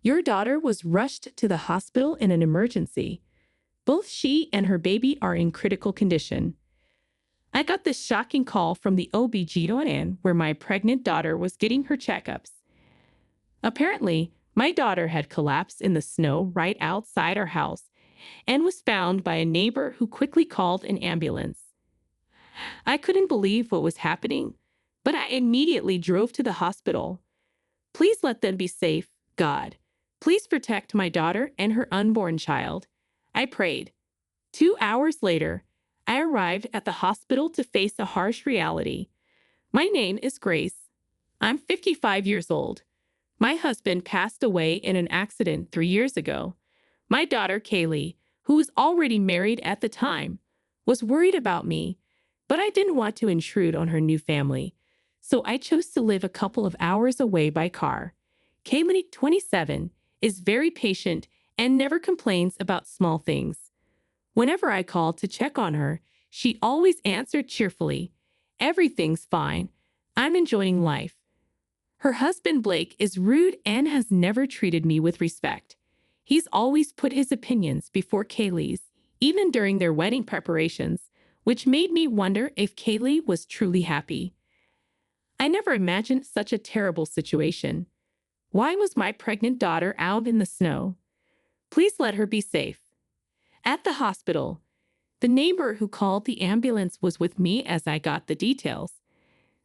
Your daughter was rushed to the hospital in an emergency. Both she and her baby are in critical condition. I got this shocking call from the OB-GYN where my pregnant daughter was getting her checkups. Apparently, my daughter had collapsed in the snow right outside our house and was found by a neighbor who quickly called an ambulance. I couldn't believe what was happening, but I immediately drove to the hospital. Please let them be safe, God. Please protect my daughter and her unborn child. I prayed. 2 hours later, I arrived at the hospital to face a harsh reality. My name is Grace. I'm 55 years old. My husband passed away in an accident 3 years ago. My daughter, Kaylee, who was already married at the time, was worried about me, but I didn't want to intrude on her new family, so I chose to live a couple of hours away by car. Kaylee, 27, is very patient and never complains about small things. Whenever I called to check on her, she always answered cheerfully, "Everything's fine. I'm enjoying life." Her husband, Blake, is rude and has never treated me with respect. He's always put his opinions before Kaylee's, even during their wedding preparations, which made me wonder if Kaylee was truly happy. I never imagined such a terrible situation. Why was my pregnant daughter out in the snow? Please let her be safe. At the hospital, the neighbor who called the ambulance was with me as I got the details.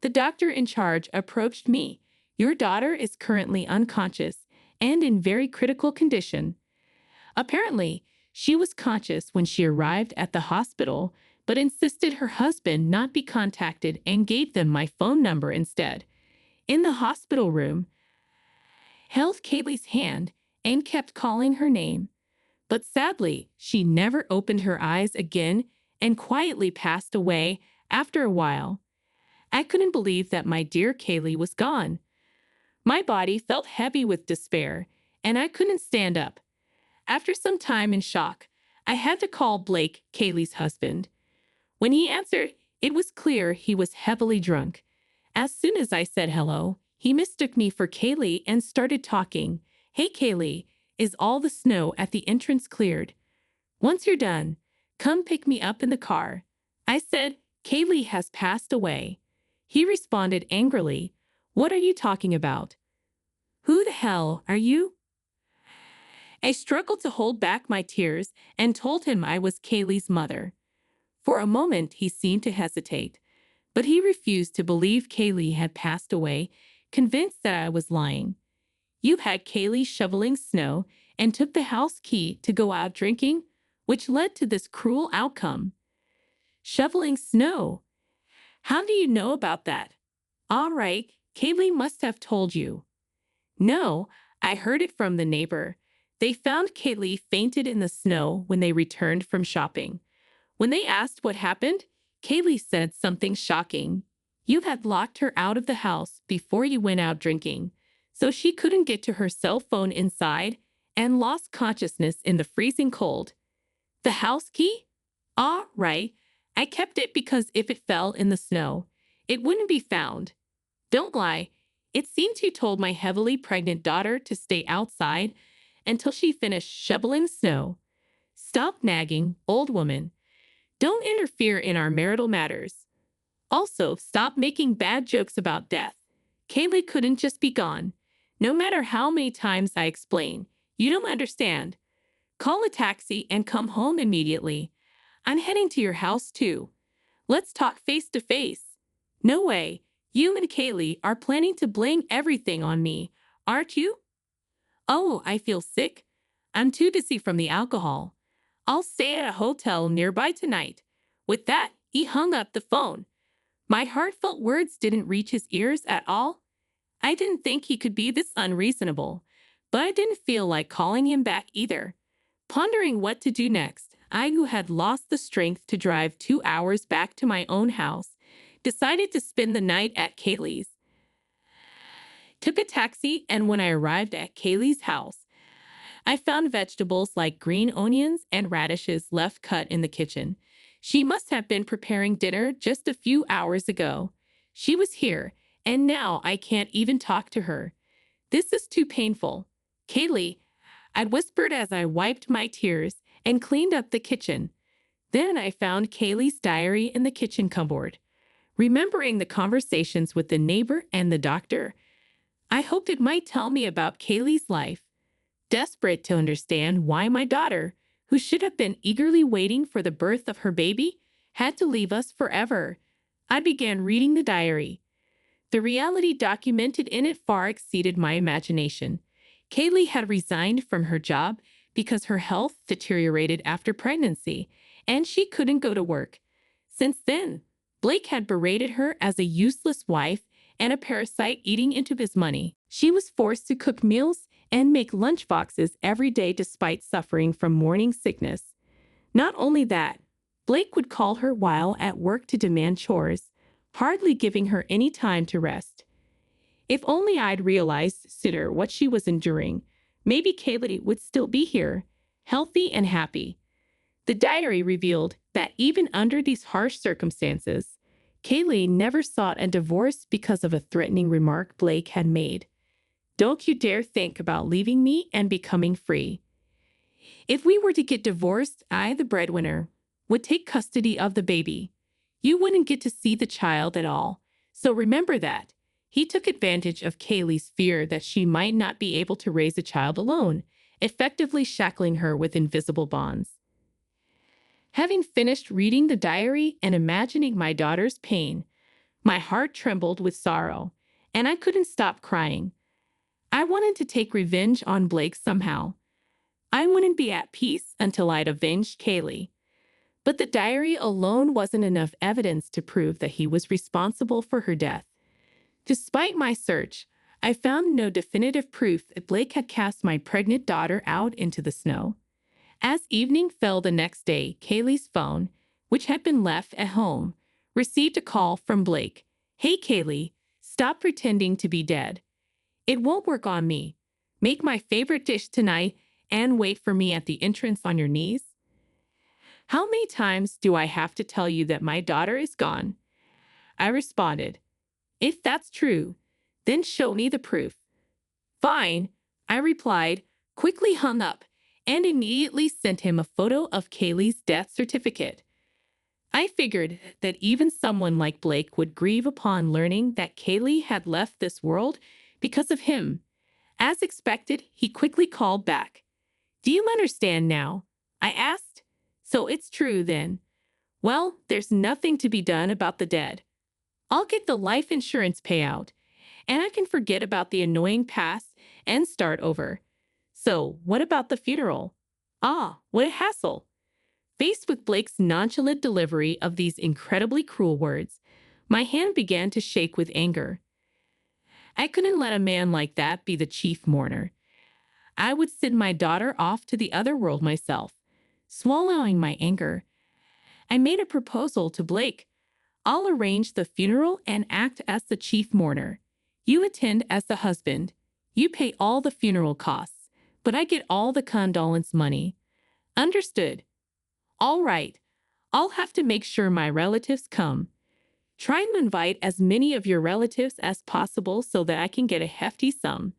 The doctor in charge approached me. Your daughter is currently unconscious and in very critical condition. Apparently, she was conscious when she arrived at the hospital, but insisted her husband not be contacted and gave them my phone number instead. In the hospital room, held Kaylee's hand and kept calling her name. But sadly, she never opened her eyes again and quietly passed away after a while. I couldn't believe that my dear Kaylee was gone. My body felt heavy with despair, and I couldn't stand up. After some time in shock, I had to call Blake, Kaylee's husband. When he answered, it was clear he was heavily drunk. As soon as I said hello, he mistook me for Kaylee and started talking. "Hey, Kaylee, is all the snow at the entrance cleared? Once you're done, come pick me up in the car." I said, "Kaylee has passed away." He responded angrily, "What are you talking about? Who the hell are you?" I struggled to hold back my tears and told him I was Kaylee's mother. For a moment, he seemed to hesitate, but he refused to believe Kaylee had passed away, convinced that I was lying. "You had Kaylee shoveling snow and took the house key to go out drinking, which led to this cruel outcome." Shoveling snow? How do you know about that? All right, Kaylee must have told you. No, I heard it from the neighbor. They found Kaylee fainted in the snow when they returned from shopping. When they asked what happened, Kaylee said something shocking. You had locked her out of the house before you went out drinking, so she couldn't get to her cell phone inside and lost consciousness in the freezing cold. The house key? Ah, right. I kept it because if it fell in the snow, it wouldn't be found. Don't lie. It seems you told my heavily pregnant daughter to stay outside until she finished shoveling snow. Stop nagging, old woman. Don't interfere in our marital matters. Also, stop making bad jokes about death. Kaylee couldn't just be gone. No matter how many times I explain, you don't understand. Call a taxi and come home immediately. I'm heading to your house too. Let's talk face to face. No way. You and Kaylee are planning to blame everything on me, aren't you? Oh, I feel sick. I'm too dizzy from the alcohol. I'll stay at a hotel nearby tonight. With that, he hung up the phone. My heartfelt words didn't reach his ears at all. I didn't think he could be this unreasonable, but I didn't feel like calling him back either. Pondering what to do next, I, who had lost the strength to drive 2 hours back to my own house, decided to spend the night at Kaylee's. Took a taxi, and when I arrived at Kaylee's house, I found vegetables like green onions and radishes left cut in the kitchen. She must have been preparing dinner just a few hours ago. She was here, and now I can't even talk to her. This is too painful. Kaylee, I'd whispered as I wiped my tears and cleaned up the kitchen. Then I found Kaylee's diary in the kitchen cupboard. Remembering the conversations with the neighbor and the doctor, I hoped it might tell me about Kaylee's life. Desperate to understand why my daughter, who should have been eagerly waiting for the birth of her baby, had to leave us forever, I began reading the diary. The reality documented in it far exceeded my imagination. Kaylee had resigned from her job because her health deteriorated after pregnancy, and she couldn't go to work. Since then, Blake had berated her as a useless wife and a parasite eating into his money. She was forced to cook meals and make lunch boxes every day despite suffering from morning sickness. Not only that, Blake would call her while at work to demand chores, hardly giving her any time to rest. If only I'd realized sooner what she was enduring, maybe Kaylee would still be here, healthy and happy. The diary revealed that even under these harsh circumstances, Kaylee never sought a divorce because of a threatening remark Blake had made. "Don't you dare think about leaving me and becoming free. If we were to get divorced, I, the breadwinner, would take custody of the baby. You wouldn't get to see the child at all. So remember that." He took advantage of Kaylee's fear that she might not be able to raise a child alone, effectively shackling her with invisible bonds. Having finished reading the diary and imagining my daughter's pain, my heart trembled with sorrow, and I couldn't stop crying. I wanted to take revenge on Blake somehow. I wouldn't be at peace until I'd avenged Kaylee. But the diary alone wasn't enough evidence to prove that he was responsible for her death. Despite my search, I found no definitive proof that Blake had cast my pregnant daughter out into the snow. As evening fell the next day, Kaylee's phone, which had been left at home, received a call from Blake. "Hey, Kaylee, stop pretending to be dead. It won't work on me. Make my favorite dish tonight and wait for me at the entrance on your knees." "How many times do I have to tell you that my daughter is gone?" I responded. "If that's true, then show me the proof." "Fine," I replied, quickly hung up, and immediately sent him a photo of Kaylee's death certificate. I figured that even someone like Blake would grieve upon learning that Kaylee had left this world because of him. As expected, he quickly called back. "Do you understand now?" I asked. "So it's true then. Well, there's nothing to be done about the dead. I'll get the life insurance payout, and I can forget about the annoying past and start over. So, what about the funeral?" "Ah, what a hassle." Faced with Blake's nonchalant delivery of these incredibly cruel words, my hand began to shake with anger. I couldn't let a man like that be the chief mourner. I would send my daughter off to the other world myself. Swallowing my anger, I made a proposal to Blake. "I'll arrange the funeral and act as the chief mourner. You attend as the husband. You pay all the funeral costs, but I get all the condolence money." "Understood." "All right. I'll have to make sure my relatives come. Try and invite as many of your relatives as possible so that I can get a hefty sum."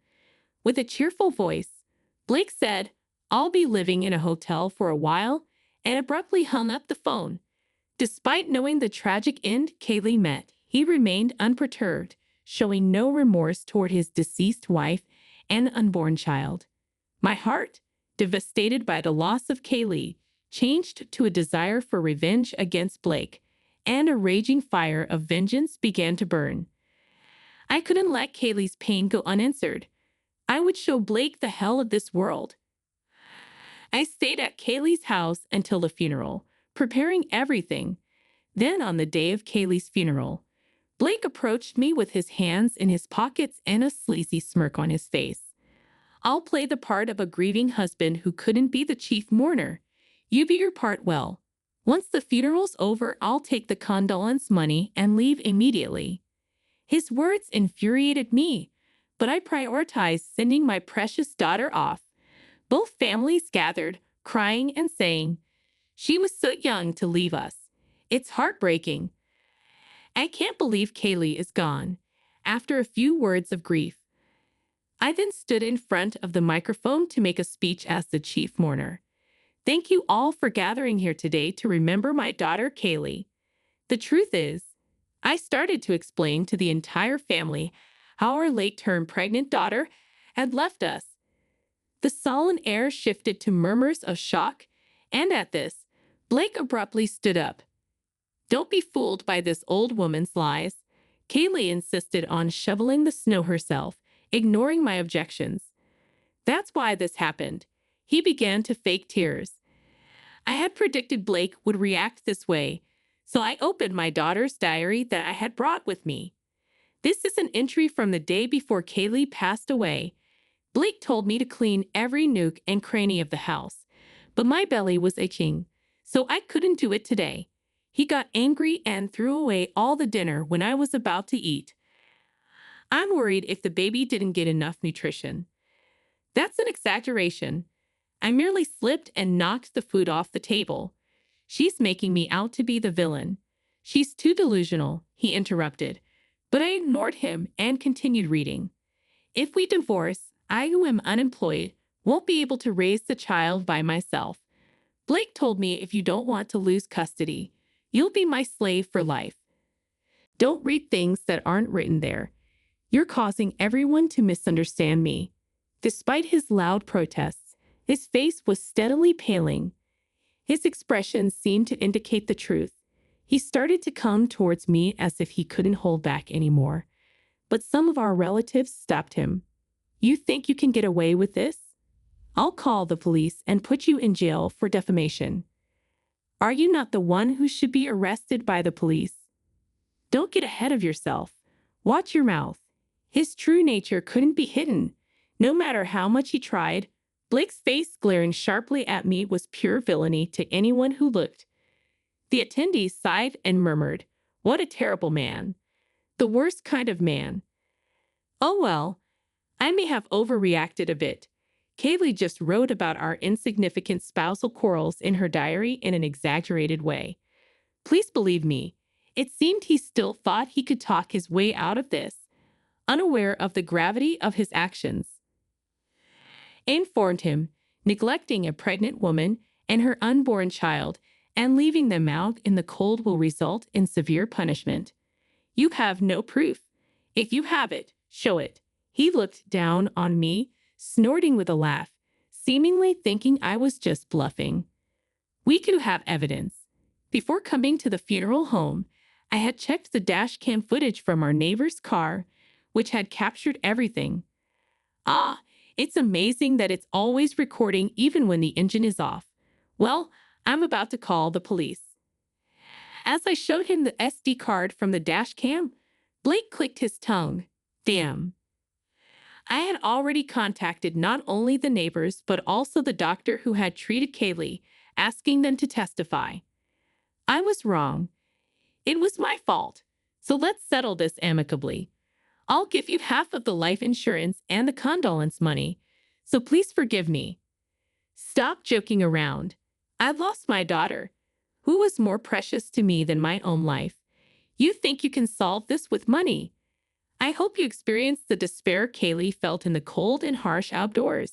With a cheerful voice, Blake said, "I'll be living in a hotel for a while," and abruptly hung up the phone. Despite knowing the tragic end Kaylee met, he remained unperturbed, showing no remorse toward his deceased wife and unborn child. My heart, devastated by the loss of Kaylee, changed to a desire for revenge against Blake, and a raging fire of vengeance began to burn. I couldn't let Kaylee's pain go unanswered. I would show Blake the hell of this world. I stayed at Kaylee's house until the funeral, preparing everything. Then on the day of Kaylee's funeral, Blake approached me with his hands in his pockets and a sleazy smirk on his face. "I'll play the part of a grieving husband who couldn't be the chief mourner. You do your part well. Once the funeral's over, I'll take the condolence money and leave immediately." His words infuriated me, but I prioritized sending my precious daughter off. Both families gathered, crying and saying, "She was so young to leave us. It's heartbreaking. I can't believe Kaylee is gone." After a few words of grief, I then stood in front of the microphone to make a speech as the chief mourner. Thank you all for gathering here today to remember my daughter, Kaylee. The truth is, I started to explain to the entire family how our late-term pregnant daughter had left us. The solemn air shifted to murmurs of shock, and at this, Blake abruptly stood up. Don't be fooled by this old woman's lies. Kaylee insisted on shoveling the snow herself, ignoring my objections. That's why this happened. He began to fake tears. I had predicted Blake would react this way, so I opened my daughter's diary that I had brought with me. This is an entry from the day before Kaylee passed away. Blake told me to clean every nook and cranny of the house, but my belly was aching, so I couldn't do it today. He got angry and threw away all the dinner when I was about to eat. I'm worried if the baby didn't get enough nutrition. That's an exaggeration. I merely slipped and knocked the food off the table. She's making me out to be the villain. She's too delusional, he interrupted, but I ignored him and continued reading. If we divorce, I, who am unemployed, won't be able to raise the child by myself. Blake told me if you don't want to lose custody, you'll be my slave for life. Don't read things that aren't written there. You're causing everyone to misunderstand me. Despite his loud protests, his face was steadily paling. His expression seemed to indicate the truth. He started to come towards me as if he couldn't hold back anymore. But some of our relatives stopped him. You think you can get away with this? I'll call the police and put you in jail for defamation. Are you not the one who should be arrested by the police? Don't get ahead of yourself. Watch your mouth. His true nature couldn't be hidden. No matter how much he tried, Blake's face glaring sharply at me was pure villainy to anyone who looked. The attendees sighed and murmured, "What a terrible man. The worst kind of man." Oh well, I may have overreacted a bit. Kaylee just wrote about our insignificant spousal quarrels in her diary in an exaggerated way. Please believe me, it seemed he still thought he could talk his way out of this, unaware of the gravity of his actions. I informed him, neglecting a pregnant woman and her unborn child and leaving them out in the cold will result in severe punishment. You have no proof. If you have it, show it. He looked down on me, snorting with a laugh, seemingly thinking I was just bluffing. We could have evidence. Before coming to the funeral home, I had checked the dash cam footage from our neighbor's car, which had captured everything. Ah, it's amazing that it's always recording even when the engine is off. Well, I'm about to call the police. As I showed him the SD card from the dash cam, Blake clicked his tongue. Damn. I had already contacted not only the neighbors but also the doctor who had treated Kaylee, asking them to testify. I was wrong. It was my fault. So let's settle this amicably. I'll give you half of the life insurance and the condolence money, so please forgive me. Stop joking around. I lost my daughter, who was more precious to me than my own life. You think you can solve this with money? I hope you experienced the despair Kaylee felt in the cold and harsh outdoors.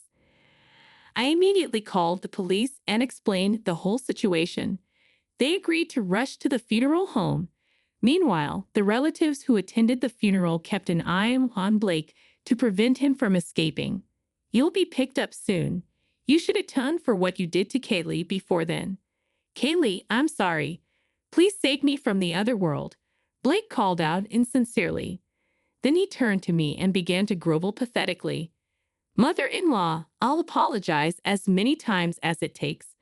I immediately called the police and explained the whole situation. They agreed to rush to the funeral home. Meanwhile, the relatives who attended the funeral kept an eye on Blake to prevent him from escaping. You'll be picked up soon. You should atone for what you did to Kaylee before then. Kaylee, I'm sorry. Please save me from the other world. Blake called out insincerely. Then he turned to me and began to grovel pathetically. Mother-in-law, I'll apologize as many times as it takes.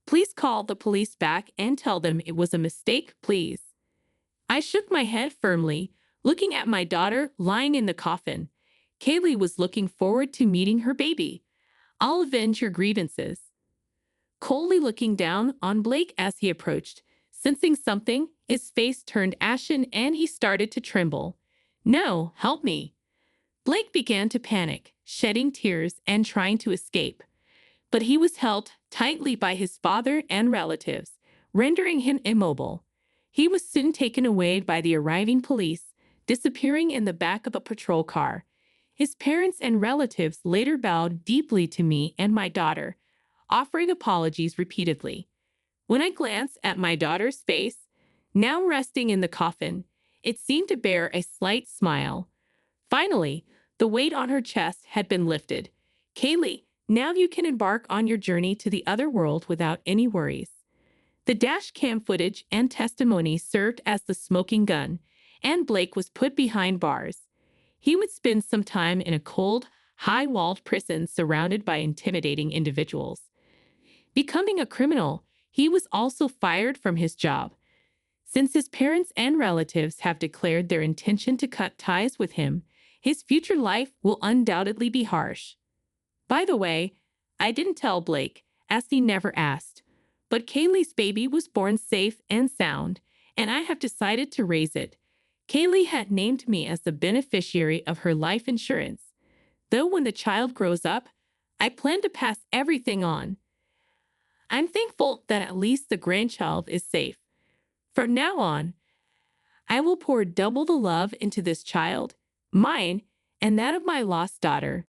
Please call the police back and tell them it was a mistake, please. I shook my head firmly, looking at my daughter lying in the coffin. Kaylee was looking forward to meeting her baby. I'll avenge your grievances. Coldly looking down on Blake as he approached, sensing something, his face turned ashen and he started to tremble. No, help me. Blake began to panic, shedding tears and trying to escape. But he was held tightly by his father and relatives, rendering him immobile. He was soon taken away by the arriving police, disappearing in the back of a patrol car. His parents and relatives later bowed deeply to me and my daughter, offering apologies repeatedly. When I glanced at my daughter's face, now resting in the coffin, it seemed to bear a slight smile. Finally, the weight on her chest had been lifted. Kaylee, now you can embark on your journey to the other world without any worries. The dash cam footage and testimony served as the smoking gun, and Blake was put behind bars. He would spend some time in a cold, high-walled prison surrounded by intimidating individuals. Becoming a criminal, he was also fired from his job. Since his parents and relatives have declared their intention to cut ties with him, his future life will undoubtedly be harsh. By the way, I didn't tell Blake, as he never asked, but Kaylee's baby was born safe and sound, and I have decided to raise it. Kaylee had named me as the beneficiary of her life insurance. Though when the child grows up, I plan to pass everything on. I'm thankful that at least the grandchild is safe. From now on, I will pour double the love into this child, mine, and that of my lost daughter.